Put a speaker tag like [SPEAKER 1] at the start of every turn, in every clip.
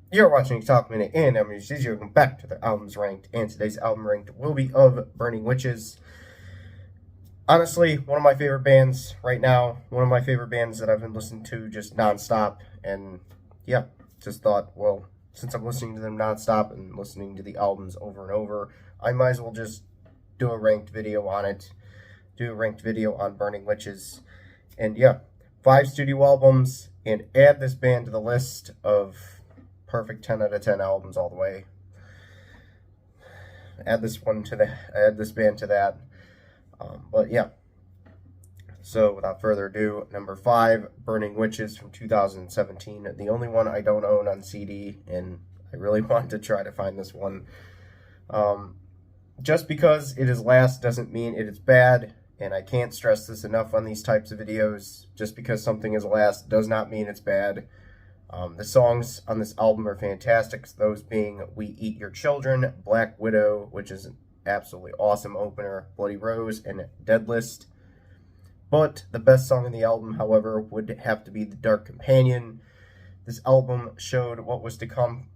[SPEAKER 1] You're watching Talk Minute, and I'm Steve. Welcome back to the Albums Ranked, and today's album ranked will be of Burning Witches. Honestly, one of my favorite bands right now, one of my favorite bands that I've been listening to just nonstop, and yeah, just thought, well, since I'm listening to them nonstop and listening to the albums over and over, I might as well just do a ranked video on it, do a ranked video on Burning Witches, and yeah, 5 studio albums, and add this band to the list of perfect 10 out of 10 albums all the way. Add this band to that. But yeah. So without further ado, number 5, Burning Witches from 2017. The only one I don't own on CD, and I really want to try to find this one. Just because it is last doesn't mean it is bad, and I can't stress this enough on these types of videos. Just because something is last does not mean it's bad. The songs on this album are fantastic, those being We Eat Your Children, Black Widow, which is an absolutely awesome opener, Bloody Rose, and Deadlist. But the best song on the album, however, would have to be The Dark Companion. This album showed what was to come,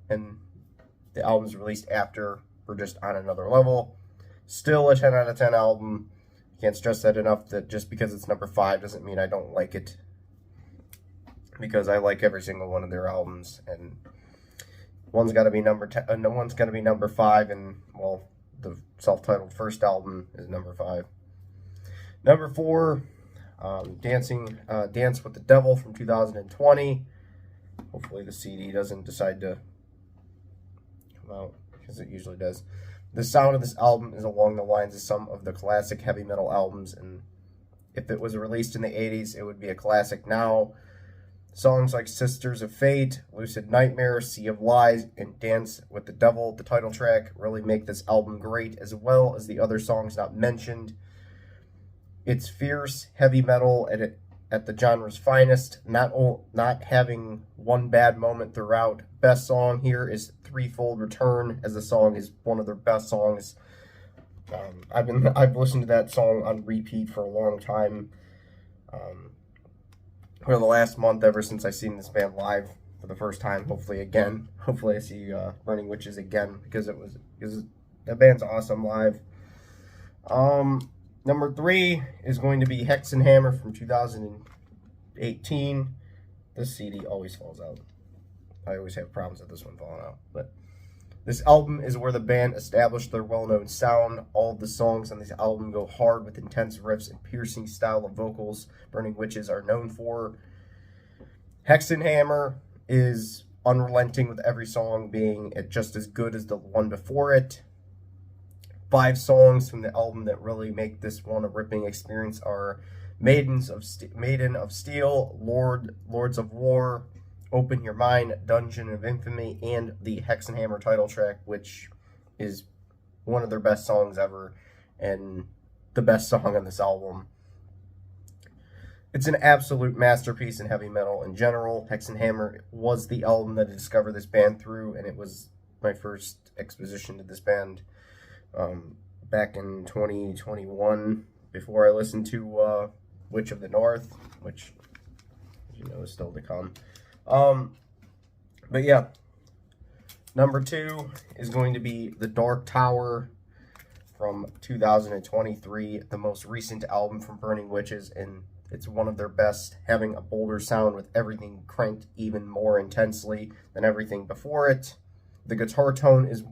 [SPEAKER 1] and the albums released after were just on another level. Still a 10 out of 10 album. Can't stress that enough, that just because it's number 5 doesn't mean I don't like it, because I like every single one of their albums, and one's got to be number 10, one's got to be number 5, and well, the self-titled first album is number 5. Number 4, Dance with the Devil from 2020. Hopefully the CD doesn't decide to come out, because it usually does. The sound of this album is along the lines of some of the classic heavy metal albums, and if it was released in the 80s, it would be a classic now. Songs like Sisters of Fate, Lucid Nightmare, Sea of Lies, and Dance with the Devil, the title track, really make this album great, as well as the other songs not mentioned. It's fierce heavy metal at the genre's finest, not having one bad moment throughout. Best song here is Threefold Return, as the song is one of their best songs. I've listened to that song on repeat for a long time. For the last month, ever since I seen this band live for the first time. Hopefully I see Burning Witches again, because that band's awesome live. Number 3 is going to be Hexenhammer from 2018. This CD always falls out. I always have problems with this one falling out, but this album is where the band established their well-known sound. All of the songs on this album go hard with intense riffs and piercing style of vocals Burning Witches are known for. Hexenhammer is unrelenting with every song being just as good as the one before it. 5 songs from the album that really make this one a ripping experience are Maiden of Steel, Lords of War, Open Your Mind, Dungeon of Infamy, and the Hexenhammer title track, which is one of their best songs ever, and the best song on this album. It's an absolute masterpiece in heavy metal in general. Hexenhammer was the album that I discovered this band through, and it was my first exposition to this band back in 2021, before I listened to Witch of the North, which, as you know, is still to come. But yeah, number 2 is going to be The Dark Tower from 2023, the most recent album from Burning Witches, and it's one of their best, having a bolder sound with everything cranked even more intensely than everything before it. The guitar tone is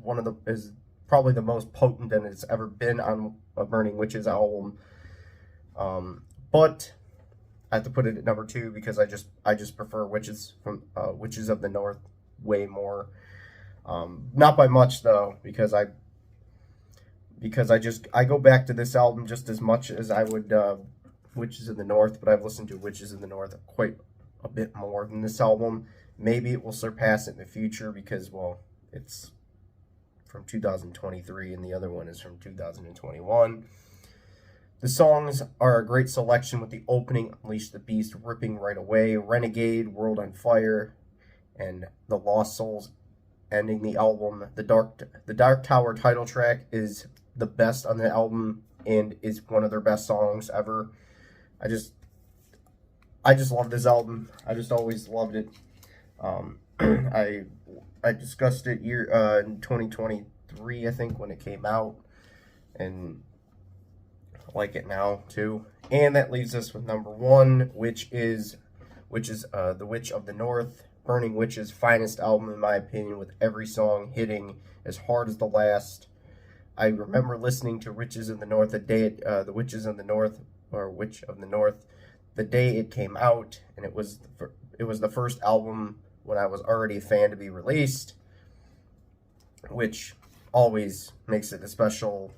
[SPEAKER 1] probably the most potent that it's ever been on a Burning Witches album. But I have to put it at number 2 because I just prefer Witches of the North way more. Not by much though, because I go back to this album just as much as I would Witches of the North, but I've listened to Witches of the North quite a bit more than this album. Maybe it will surpass it in the future because, well, it's from 2023 and the other one is from 2021. The songs are a great selection, with the opening Unleash the Beast ripping right away, Renegade, World on Fire, and The Lost Souls ending the album. The Dark Tower title track is the best on the album and is one of their best songs ever. I just love this album. I just always loved it. I I discussed it in 2023, I think, when it came out, and I like it now too. And that leaves us with number one, which is The Witch of the North, Burning Witch's finest album in my opinion, with every song hitting as hard as the last. I remember listening to Witches of the North The Witches of the North, or Witch of the North, the day it came out, and it was the first album when I was already a fan to be released, which always makes it special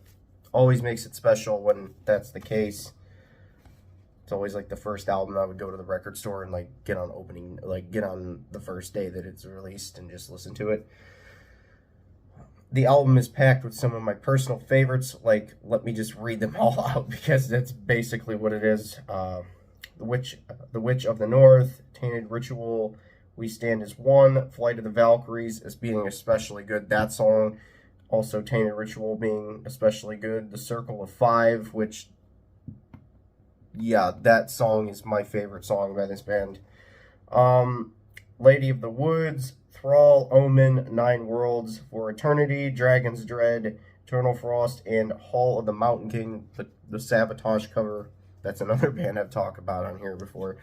[SPEAKER 1] when that's the case. It's always like the first album I would go to the record store and like get on the first day that it's released and just listen to it. The album is packed with some of my personal favorites. Like, let me just read them all out because that's basically what it is. The Witch of the North, Tainted Ritual, We Stand as One, Flight of the Valkyries as being especially good. That song, also Tainted Ritual being especially good. The Circle of Five, which, yeah, that song is my favorite song by this band. Lady of the Woods, Thrall, Omen, Nine Worlds, For Eternity, Dragon's Dread, Eternal Frost, and Hall of the Mountain King, the Sabotage cover. That's another band I've talked about on here before.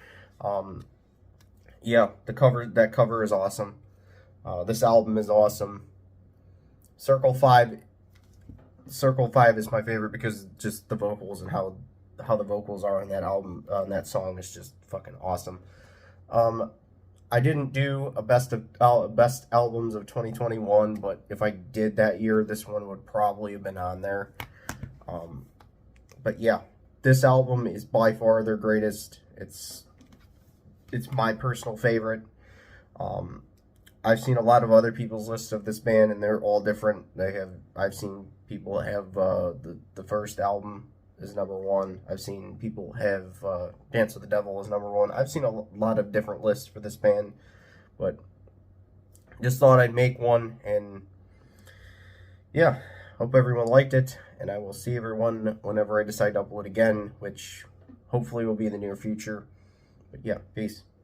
[SPEAKER 1] Yeah, that cover is awesome. This album is awesome. Circle 5 is my favorite because just the vocals and how the vocals are on that album, on that song, is just fucking awesome. I didn't do a best albums of 2021, but if I did that year, this one would probably have been on there. But yeah, this album is by far their greatest. It's my personal favorite. I've seen a lot of other people's lists of this band, and they're all different. I've seen people have the first album is number one. I've seen people have Dance with the Devil as number one. I've seen a lot of different lists for this band, but just thought I'd make one, and yeah, hope everyone liked it, and I will see everyone whenever I decide to upload again, which hopefully will be in the near future. But yeah, peace.